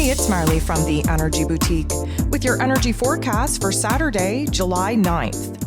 it's Marley from the Energy Boutique with your energy forecast for Saturday, July 9th.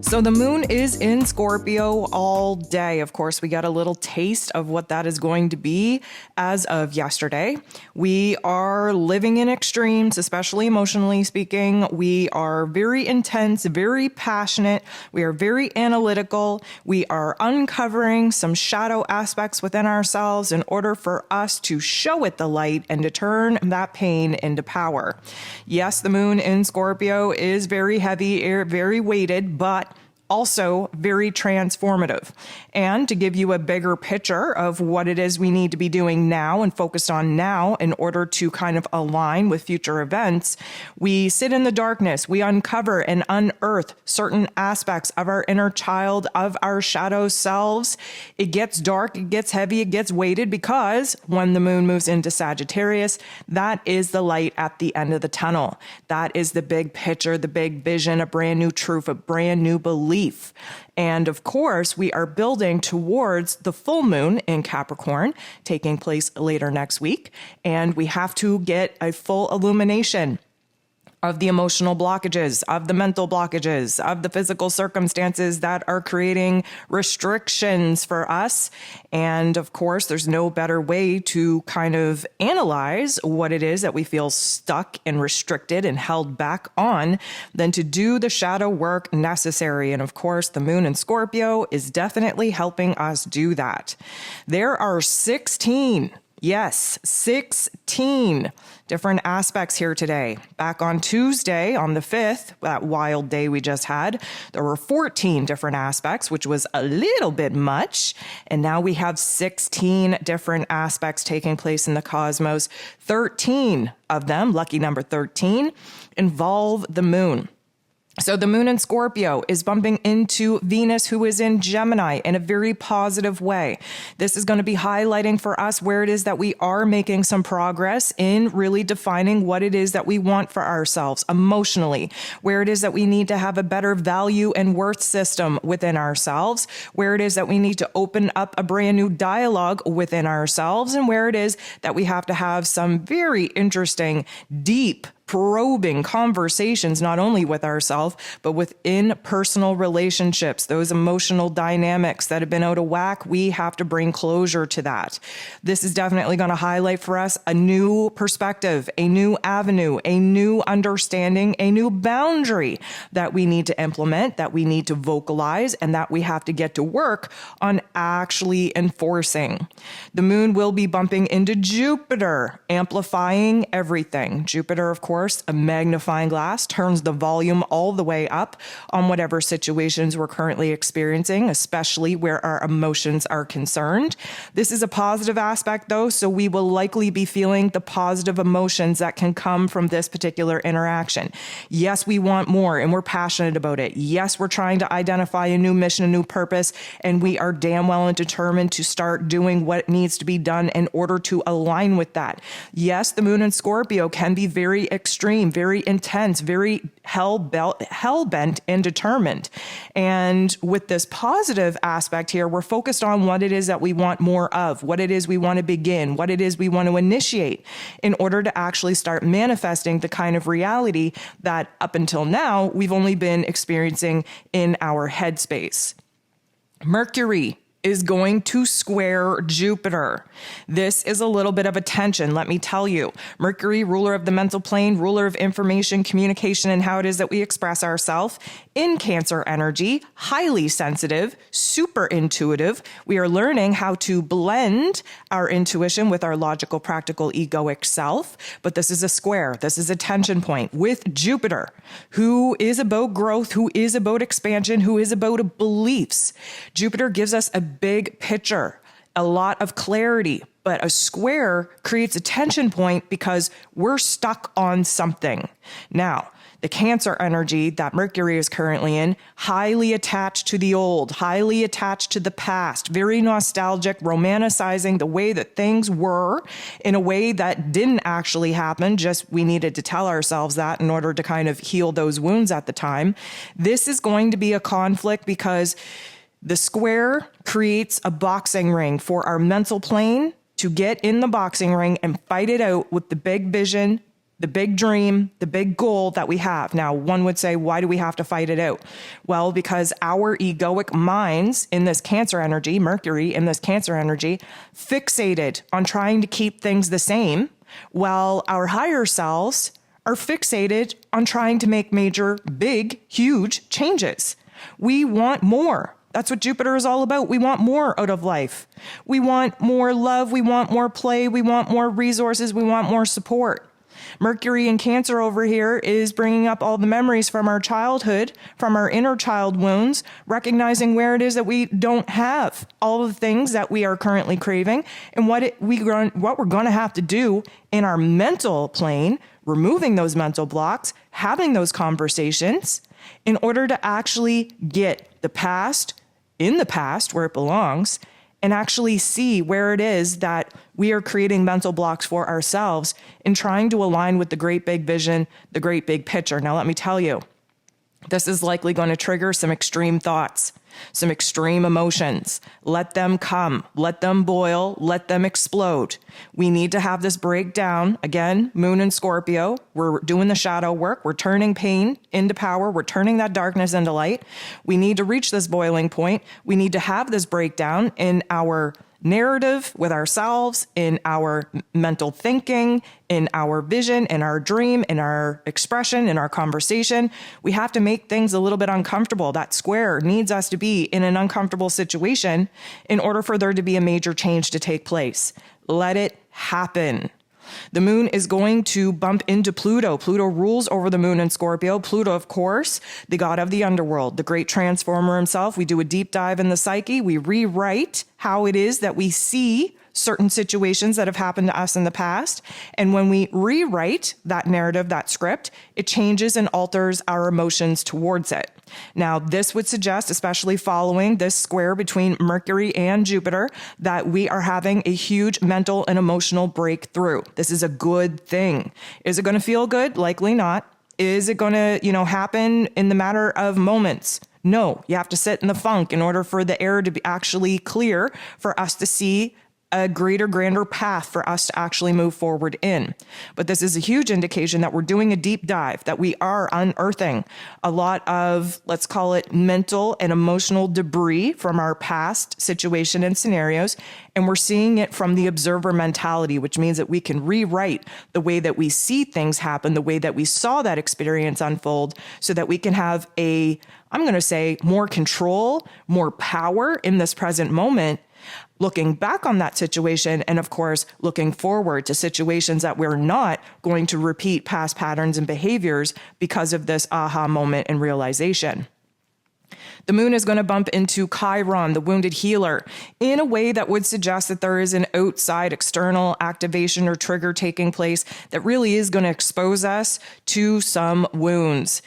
So the moon is in Scorpio all day. Of course, we got a little taste of what that is going to be as of yesterday. We are living in extremes, especially emotionally speaking. We are very intense, very passionate. We are very analytical. We are uncovering some shadow aspects within ourselves in order for us to show it the light and to turn that pain into power. Yes, the moon in Scorpio is very heavy, very weighted, but also very transformative. And to give you a bigger picture of what it is we need to be doing now and focused on now in order to kind of align with future events, we sit in the darkness, we uncover and unearth certain aspects of our inner child, of our shadow selves. It gets dark, it gets heavy, it gets weighted because when the moon moves into Sagittarius, that is the light at the end of the tunnel. That is the big picture, the big vision, a brand new truth, a brand new belief. And of course, we are building towards the full moon in Capricorn taking place later next week. And we have to get a full illumination of the emotional blockages, of the mental blockages, of the physical circumstances that are creating restrictions for us. And of course, there's no better way to kind of analyze what it is that we feel stuck and restricted and held back on than to do the shadow work necessary. And of course, the moon in Scorpio is definitely helping us do that. There are 16 different aspects here today. Back on Tuesday, on the 5th, that wild day we just had, there were 14 different aspects, which was a little bit much. And now we have 16 different aspects taking place in the cosmos. 13 of them, lucky number 13, involve the moon. So the moon in Scorpio is bumping into Venus, who is in Gemini, in a very positive way. This is going to be highlighting for us where it is that we are making some progress in really defining what it is that we want for ourselves emotionally, where it is that we need to have a better value and worth system within ourselves, where it is that we need to open up a brand new dialogue within ourselves, and where it is that we have to have some very interesting, deep, probing conversations, not only with ourselves, but within personal relationships, those emotional dynamics that have been out of whack. We have to bring closure to that. This is definitely going to highlight for us a new perspective, a new avenue, a new understanding, a new boundary that we need to implement, that we need to vocalize, and that we have to get to work on actually enforcing. The moon will be bumping into Jupiter, amplifying everything. Jupiter, of course, a magnifying glass, turns the volume all the way up on whatever situations we're currently experiencing, especially where our emotions are concerned. This is a positive aspect, though, so we will likely be feeling the positive emotions that can come from this particular interaction. Yes, we want more, and we're passionate about it. Yes, we're trying to identify a new mission, a new purpose, and we are damn well and determined to start doing what needs to be done in order to align with that. Yes, the moon in Scorpio can be very extreme, very intense, very hell-bent and determined. And with this positive aspect here, we're focused on what it is that we want more of, what it is we want to begin, what it is we want to initiate in order to actually start manifesting the kind of reality that up until now we've only been experiencing in our headspace. Mercury is going to square Jupiter. This is a little bit of a tension, let me tell you. Mercury, ruler of the mental plane, ruler of information, communication, and how it is that we express ourselves, in Cancer energy, highly sensitive, super intuitive. We are learning how to blend our intuition with our logical, practical, egoic self. But this is a square. This is a tension point with Jupiter, who is about growth, who is about expansion, who is about beliefs. Jupiter gives us a big picture, a lot of clarity, but a square creates a tension point because we're stuck on something. Now, the Cancer energy that Mercury is currently in, highly attached to the old, highly attached to the past, very nostalgic, romanticizing the way that things were in a way that didn't actually happen. Just we needed to tell ourselves that in order to kind of heal those wounds at the time. This is going to be a conflict because the square creates a boxing ring for our mental plane to get in the boxing ring and fight it out with the big vision, the big dream, the big goal that we have. Now, one would say, why do we have to fight it out? Well, because our egoic minds in this Cancer energy, Mercury in this Cancer energy, fixated on trying to keep things the same, while our higher selves are fixated on trying to make major, big, huge changes. We want more. That's what Jupiter is all about. We want more out of life. We want more love. We want more play. We want more resources. We want more support. Mercury in Cancer over here is bringing up all the memories from our childhood, from our inner child wounds, recognizing where it is that we don't have all of the things that we are currently craving, and what we're going to have to do in our mental plane, removing those mental blocks, having those conversations in order to actually get the past in the past where it belongs, and actually see where it is that we are creating mental blocks for ourselves in trying to align with the great big vision, the great big picture. Now, let me tell you, this is likely going to trigger some extreme thoughts, some extreme emotions. Let them come, let them boil, let them explode. We need to have this breakdown. Again, Moon in Scorpio, we're doing the shadow work. We're turning pain into power. We're turning that darkness into light. We need to reach this boiling point. We need to have this breakdown in our narrative with ourselves, in our mental thinking, in our vision, in our dream, in our expression, in our conversation. We have to make things a little bit uncomfortable. That square needs us to be in an uncomfortable situation in order for there to be a major change to take place. Let it happen. The moon is going to bump into Pluto. Pluto rules over the moon in Scorpio. Pluto, of course, the god of the underworld, the great transformer himself. We do a deep dive in the psyche. We rewrite how it is that we see certain situations that have happened to us in the past. And when we rewrite that narrative, that script, it changes and alters our emotions towards it. Now, this would suggest, especially following this square between Mercury and Jupiter, that we are having a huge mental and emotional breakthrough. This is a good thing. Is it going to feel good? Likely not. Is it going to, happen in the matter of moments? No, you have to sit in the funk in order for the air to be actually clear for us to see a greater, grander path for us to actually move forward in. But this is a huge indication that we're doing a deep dive, that we are unearthing a lot of, let's call it, mental and emotional debris from our past situation and scenarios. And we're seeing it from the observer mentality, which means that we can rewrite the way that we see things happen, the way that we saw that experience unfold, so that we can have I'm going to say, more control, more power in this present moment, looking back on that situation, and of course, looking forward to situations that we're not going to repeat past patterns and behaviors because of this aha moment and realization. The moon is going to bump into Chiron, the wounded healer, in a way that would suggest that there is an outside external activation or trigger taking place that really is going to expose us to some wounds.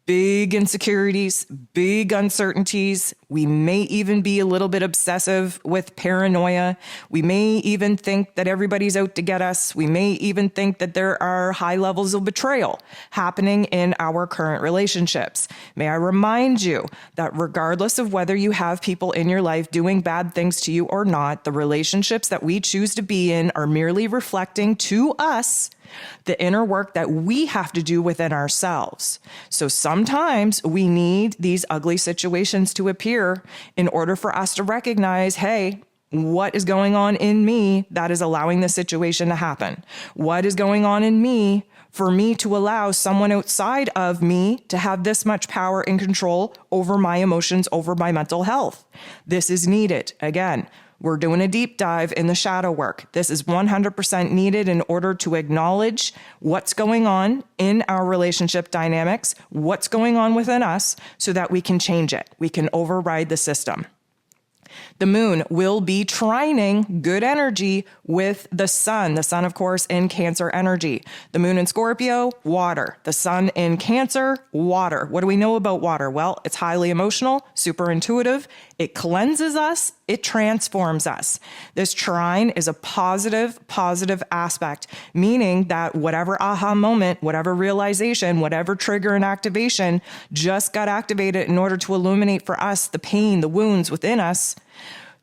Big insecurities, big uncertainties. We may even be a little bit obsessive with paranoia. We may even think that everybody's out to get us. We may even think that there are high levels of betrayal happening in our current relationships. May I remind you that regardless of whether you have people in your life doing bad things to you or not, the relationships that we choose to be in are merely reflecting to us the inner work that we have to do within ourselves. So sometimes we need these ugly situations to appear in order for us to recognize, hey, what is going on in me that is allowing this situation to happen? What is going on in me for me to allow someone outside of me to have this much power and control over my emotions, over my mental health? This is needed. Again, we're doing a deep dive in the shadow work. This is 100% needed in order to acknowledge what's going on in our relationship dynamics, what's going on within us, so that we can change it. We can override the system. The moon will be trining good energy with the sun. The sun, of course, in Cancer energy. The moon in Scorpio, water. The sun in Cancer, water. What do we know about water? Well, it's highly emotional, super intuitive. It cleanses us. It transforms us. This trine is a positive aspect, meaning that whatever aha moment, whatever realization, whatever trigger and activation just got activated in order to illuminate for us the pain, the wounds within us,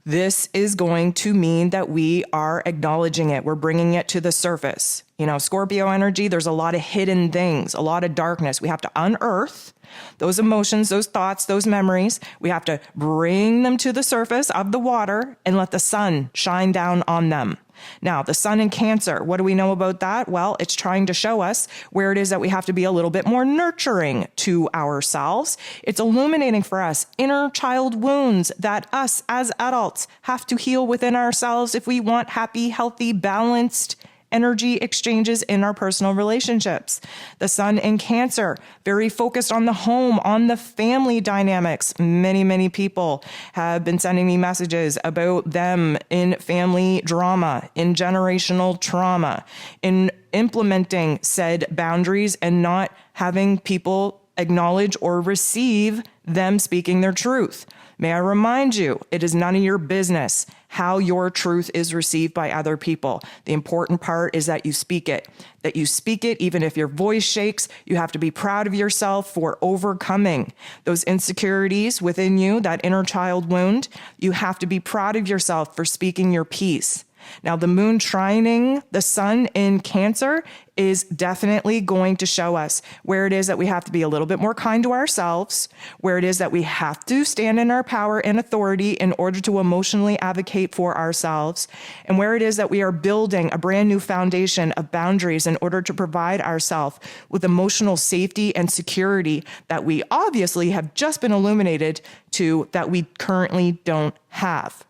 This is going to mean that we are acknowledging it. We're bringing it to the surface. Scorpio energy, there's a lot of hidden things, a lot of darkness. We have to unearth those emotions, those thoughts, those memories. We have to bring them to the surface of the water and let the sun shine down on them. Now, the sun in Cancer, what do we know about that? Well, it's trying to show us where it is that we have to be a little bit more nurturing to ourselves. It's illuminating for us inner child wounds that us as adults have to heal within ourselves if we want happy, healthy, balanced energy exchanges in our personal relationships. The sun in Cancer, very focused on the home, on the family dynamics. Many people have been sending me messages about them in family drama, in generational trauma, in implementing said boundaries and not having people acknowledge or receive them speaking their truth. May I remind you, it is none of your business how your truth is received by other people. The important part is that you speak it. That you speak it even if your voice shakes. You have to be proud of yourself for overcoming those insecurities within you, that inner child wound. You have to be proud of yourself for speaking your piece. Now, the moon trining the sun in Cancer is definitely going to show us where it is that we have to be a little bit more kind to ourselves, where it is that we have to stand in our power and authority in order to emotionally advocate for ourselves, and where it is that we are building a brand new foundation of boundaries in order to provide ourselves with emotional safety and security that we obviously have just been illuminated to that we currently don't have.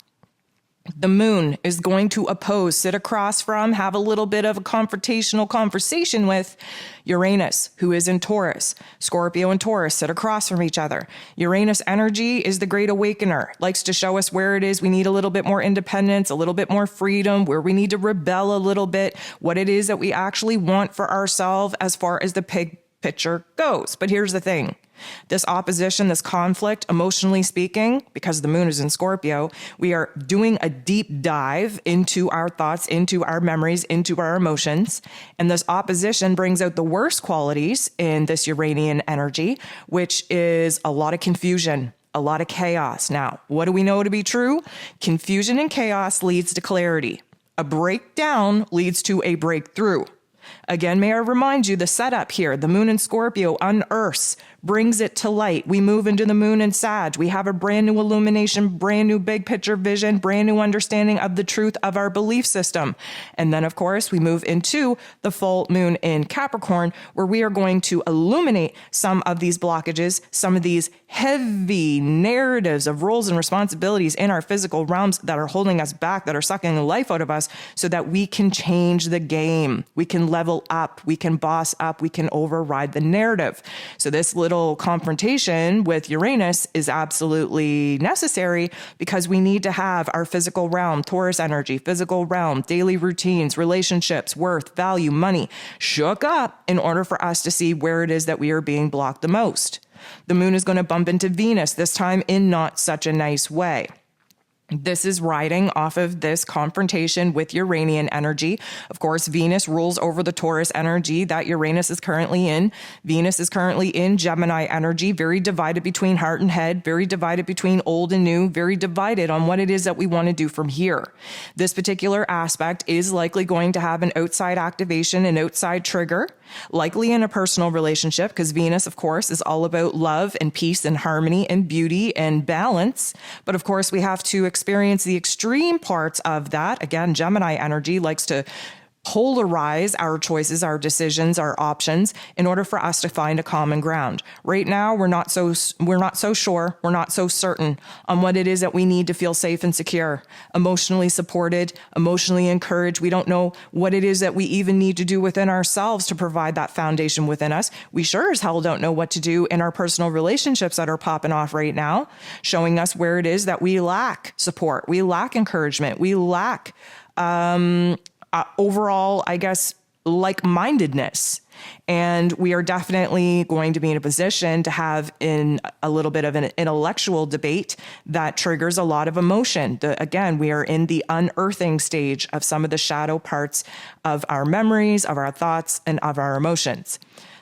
The moon is going to oppose, sit across from, have a little bit of a confrontational conversation with Uranus, who is in Taurus. Scorpio and Taurus sit across from each other. Uranus energy is the great awakener, likes to show us where it is we need a little bit more independence, a little bit more freedom, where we need to rebel a little bit, what it is that we actually want for ourselves as far as the big picture goes. But here's the thing. This opposition, this conflict, emotionally speaking, because the moon is in Scorpio, we are doing a deep dive into our thoughts, into our memories, into our emotions. And this opposition brings out the worst qualities in this Uranian energy, which is a lot of confusion, a lot of chaos. Now, what do we know to be true? Confusion and chaos leads to clarity. A breakdown leads to a breakthrough. Again, may I remind you, the setup here, the moon in Scorpio unearths, brings it to light. We move into the moon in Sag. We have a brand new illumination, brand new big picture vision, brand new understanding of the truth of our belief system. And then, of course, we move into the full moon in Capricorn, where we are going to illuminate some of these blockages, some of these heavy narratives of roles and responsibilities in our physical realms that are holding us back, that are sucking the life out of us, so that we can change the game. We can level up, we can boss up, we can override the narrative. So this little confrontation with Uranus is absolutely necessary because we need to have our physical realm, Taurus energy, physical realm, daily routines, relationships, worth, value, money, shook up in order for us to see where it is that we are being blocked the most. The moon is going to bump into Venus, this time in not such a nice way. This is riding off of this confrontation with Uranian energy. Of course, Venus rules over the Taurus energy that Uranus is currently in. Venus is currently in Gemini energy, very divided between heart and head, very divided between old and new, very divided on what it is that we want to do from here. This particular aspect is likely going to have an outside activation, an outside trigger, likely in a personal relationship, because Venus, of course, is all about love and peace and harmony and beauty and balance. But of course, we have to experience the extreme parts of that. Again, Gemini energy likes to polarize our choices, our decisions, our options in order for us to find a common ground. Right now, we're not so sure, we're not so certain on what it is that we need to feel safe and secure, emotionally supported, emotionally encouraged. We don't know what it is that we even need to do within ourselves to provide that foundation within us. We sure as hell don't know what to do in our personal relationships that are popping off right now, showing us where it is that we lack support, we lack encouragement, we lack overall, I guess, like-mindedness. And we are definitely going to be in a position to have in a little bit of an intellectual debate that triggers a lot of emotion. Again, we are in the unearthing stage of some of the shadow parts of our memories, of our thoughts, and of our emotions.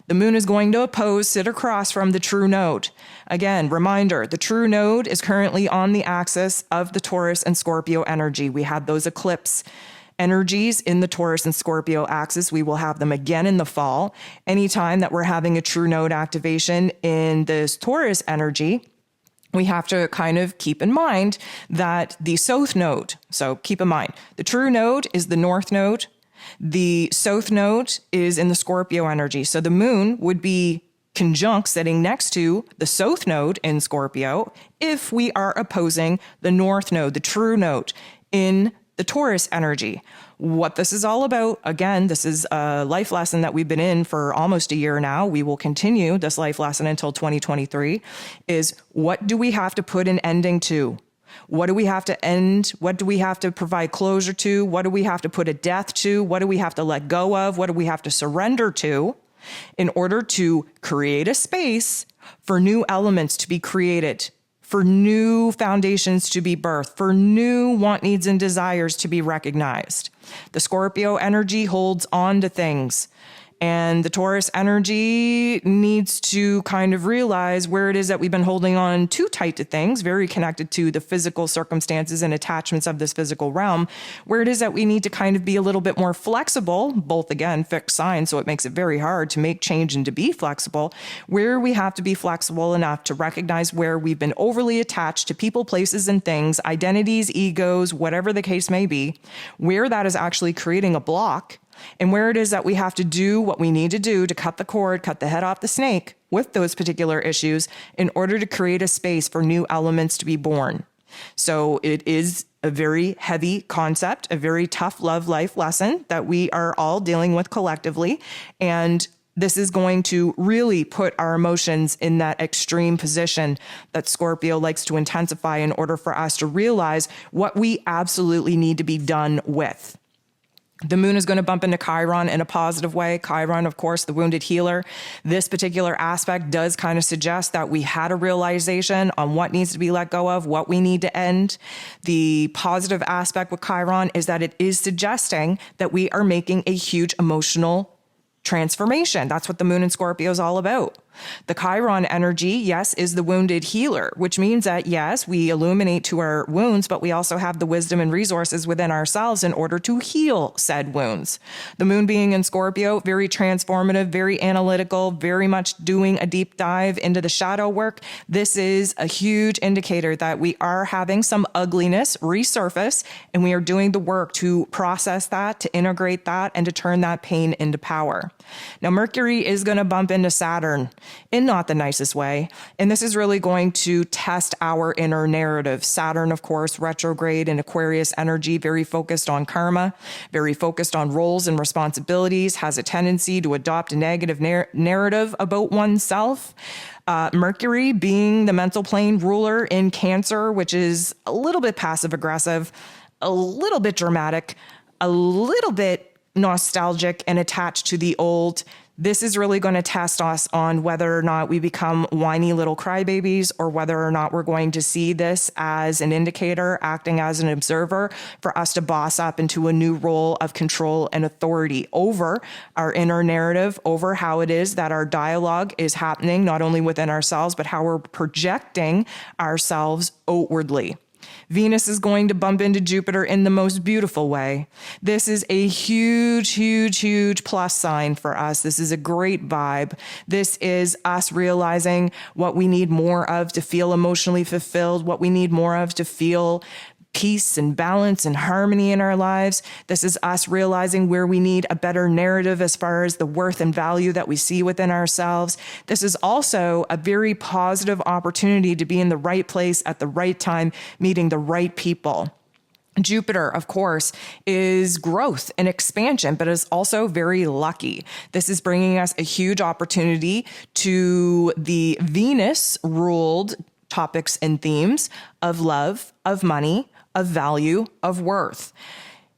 The moon is going to oppose, sit across from the true node. Again, reminder, the true node is currently on the axis of the Taurus and Scorpio energy. We had those eclipse energies in the Taurus and Scorpio axis. We will have them again in the fall. Anytime that we're having a true node activation in this Taurus energy, we have to kind of keep in mind that the south node, so keep in mind, the true node is the north node. The south node is in the Scorpio energy. So the moon would be conjunct sitting next to the south node in Scorpio if we are opposing the north node, the true node in the Taurus energy. What this is all about, again, this is a life lesson that we've been in for almost a year now. We will continue this life lesson until 2023, is what do we have to put an ending to? What do we have to end? What do we have to provide closure to? What do we have to put a death to? What do we have to let go of? What do we have to surrender to in order to create a space for new elements to be created, for new foundations to be birthed, for new want, needs, and desires to be recognized? The Scorpio energy holds on to things. And the Taurus energy needs to kind of realize where it is that we've been holding on too tight to things, very connected to the physical circumstances and attachments of this physical realm, where it is that we need to kind of be a little bit more flexible, both again, fixed signs, so it makes it very hard to make change and to be flexible, where we have to be flexible enough to recognize where we've been overly attached to people, places, and things, identities, egos, whatever the case may be, where that is actually creating a block, and where it is that we have to do what we need to do to cut the cord, cut the head off the snake with those particular issues in order to create a space for new elements to be born. So it is a very heavy concept, a very tough love life lesson that we are all dealing with collectively. And this is going to really put our emotions in that extreme position that Scorpio likes to intensify in order for us to realize what we absolutely need to be done with. The moon is going to bump into Chiron in a positive way. Chiron, of course, the wounded healer. This particular aspect does kind of suggest that we had a realization on what needs to be let go of, what we need to end. The positive aspect with Chiron is that it is suggesting that we are making a huge emotional transformation. That's what the moon in Scorpio is all about. The Chiron energy, yes, is the wounded healer, which means that, yes, we illuminate to our wounds, but we also have the wisdom and resources within ourselves in order to heal said wounds. The moon being in Scorpio, very transformative, very analytical, very much doing a deep dive into the shadow work. This is a huge indicator that we are having some ugliness resurface, and we are doing the work to process that, to integrate that, and to turn that pain into power. Now, Mercury is going to bump into Saturn in not the nicest way. And this is really going to test our inner narrative. Saturn, of course, retrograde in Aquarius energy, very focused on karma, very focused on roles and responsibilities, has a tendency to adopt a negative narrative about oneself. Mercury being the mental plane ruler in Cancer, which is a little bit passive aggressive, a little bit dramatic, a little bit nostalgic and attached to the old. This is really going to test us on whether or not we become whiny little crybabies, or whether or not we're going to see this as an indicator, acting as an observer for us to boss up into a new role of control and authority over our inner narrative, over how it is that our dialogue is happening, not only within ourselves, but how we're projecting ourselves outwardly. Venus is going to bump into Jupiter in the most beautiful way. This is a huge, huge, huge plus sign for us. This is a great vibe. This is us realizing what we need more of to feel emotionally fulfilled, what we need more of to feel peace and balance and harmony in our lives. This is us realizing where we need a better narrative as far as the worth and value that we see within ourselves. This is also a very positive opportunity to be in the right place at the right time, meeting the right people. Jupiter, of course, is growth and expansion, but is also very lucky. This is bringing us a huge opportunity to the Venus-ruled topics and themes of love, of money, of value, of worth.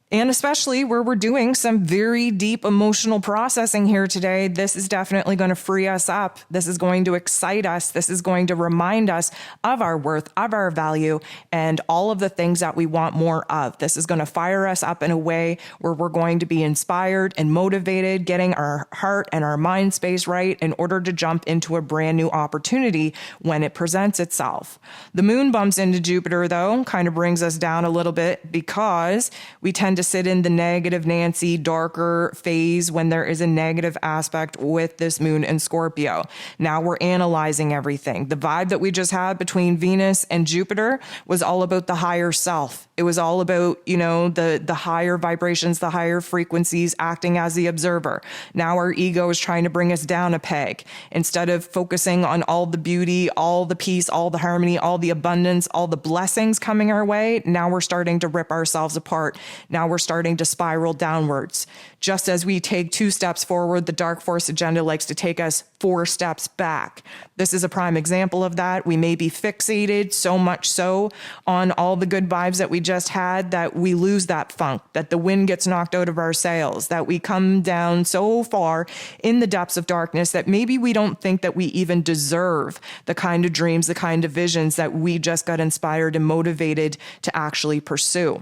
And especially where we're doing some very deep emotional processing here today, this is definitely going to free us up. This is going to excite us. This is going to remind us of our worth, of our value, and all of the things that we want more of. This is going to fire us up in a way where we're going to be inspired and motivated, getting our heart and our mind space right in order to jump into a brand new opportunity when it presents itself. The moon bumps into Jupiter, though, kind of brings us down a little bit because we tend to sit in the negative Nancy, darker phase when there is a negative aspect with this moon in Scorpio. Now we're analyzing everything. The vibe that we just had between Venus and Jupiter was all about the higher self. It was all about, the higher vibrations, the higher frequencies acting as the observer. Now our ego is trying to bring us down a peg. Instead of focusing on all the beauty, all the peace, all the harmony, all the abundance, all the blessings coming our way, now we're starting to rip ourselves apart. Now we're starting to spiral downwards. Just as we take 2 steps forward, the dark force agenda likes to take us 4 steps back. This is a prime example of that. We may be fixated so much so on all the good vibes that we just had that we lose that funk, that the wind gets knocked out of our sails, that we come down so far in the depths of darkness that maybe we don't think that we even deserve the kind of dreams, the kind of visions that we just got inspired and motivated to actually pursue.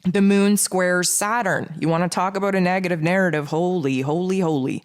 The moon squares Saturn. You want to talk about a negative narrative? Holy, holy, holy.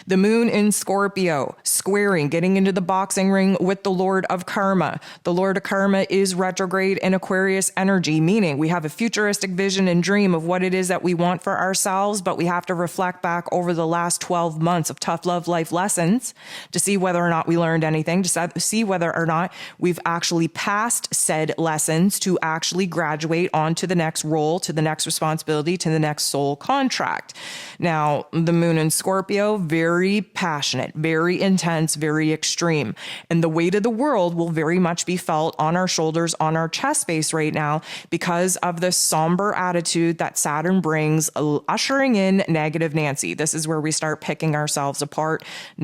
The moon in Scorpio, squaring, getting into the boxing ring with the Lord of Karma. The Lord of Karma is retrograde in Aquarius energy, meaning we have a futuristic vision and dream of what it is that we want for ourselves, but we have to reflect back over the last 12 months of tough love life lessons to see whether or not we learned anything, to see whether or not we've actually passed said lessons to actually graduate on to the next role, to the next responsibility, to the next soul contract. Now, the moon in Scorpio, very passionate, very intense, very extreme. And the weight of the world will very much be felt on our shoulders, on our chest space right now because of the somber attitude that Saturn brings, ushering in negative Nancy. This is where we start picking ourselves apart.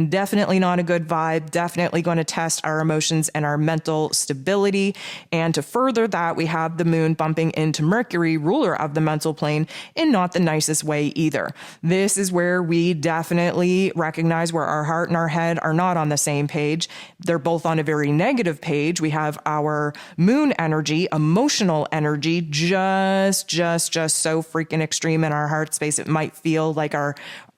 Definitely not a good vibe, definitely going to test our emotions and our mental stability. And to further that, we have the moon bumping into Mercury, ruler of the mental plane, in not the nicest way either. This is where we definitely recognize where our heart and our head are not on the same page. They're both on a very negative page. We have our moon energy, emotional energy, just so freaking extreme in our heart space. It might feel like our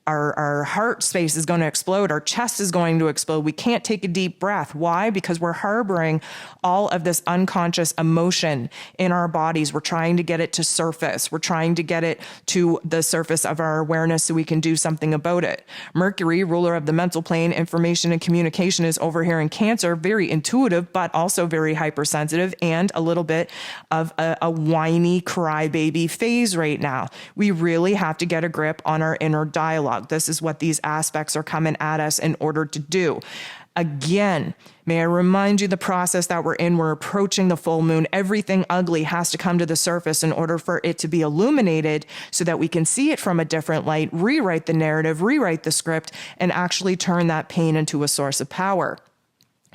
heart space is going to explode. Our chest is going to explode. We can't take a deep breath. Why? Because we're harboring all of this unconscious emotion in our bodies. We're trying to get it to surface. We're trying to get it to the surface of our awareness so we can do something about it. Mercury, ruler of the mental plane, information and communication, is over here in Cancer, very intuitive, but also very hypersensitive and a little bit of a whiny crybaby phase right now. We really have to get a grip on our inner dialogue. This is what these aspects are coming at us in order to do. Again, may I remind you the process that we're in. We're approaching the full moon. Everything ugly has to come to the surface in order for it to be illuminated so that we can see it from a different light, rewrite the narrative, rewrite the script, and actually turn that pain into a source of power.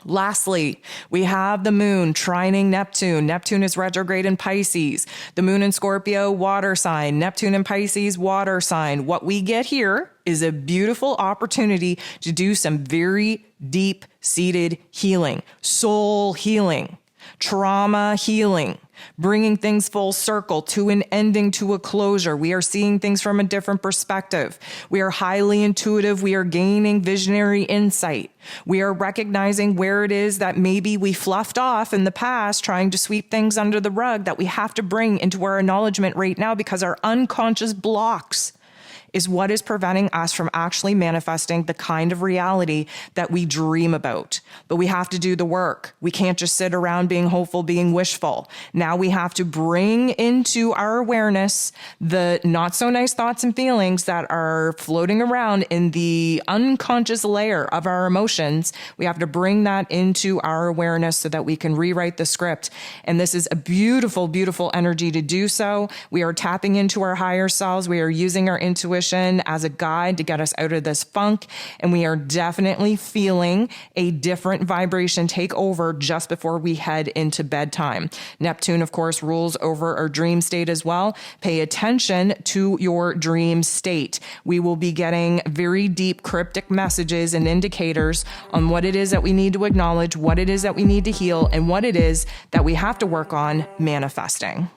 Lastly, we have the moon trining Neptune. Neptune is retrograde in Pisces. The moon in Scorpio, water sign. Neptune in Pisces, water sign. What we get here is a beautiful opportunity to do some very deep-seated healing, soul healing, trauma healing, bringing things full circle to an ending, to a closure. We are seeing things from a different perspective. We are highly intuitive. We are gaining visionary insight. We are recognizing where it is that maybe we fluffed off in the past, trying to sweep things under the rug that we have to bring into our acknowledgement right now because our unconscious blocks is what is preventing us from actually manifesting the kind of reality that we dream about. But we have to do the work. We can't just sit around being hopeful, being wishful. Now we have to bring into our awareness the not so nice thoughts and feelings that are floating around in the unconscious layer of our emotions. We have to bring that into our awareness so that we can rewrite the script. And this is a beautiful, beautiful energy to do so. We are tapping into our higher selves. We are using our intuition intuition as a guide to get us out of this funk. And we are definitely feeling a different vibration take over just before we head into bedtime. Neptune, of course, rules over our dream state as well. Pay attention to your dream state. We will be getting very deep cryptic messages and indicators on what it is that we need to acknowledge, what it is that we need to heal, and what it is that we have to work on manifesting.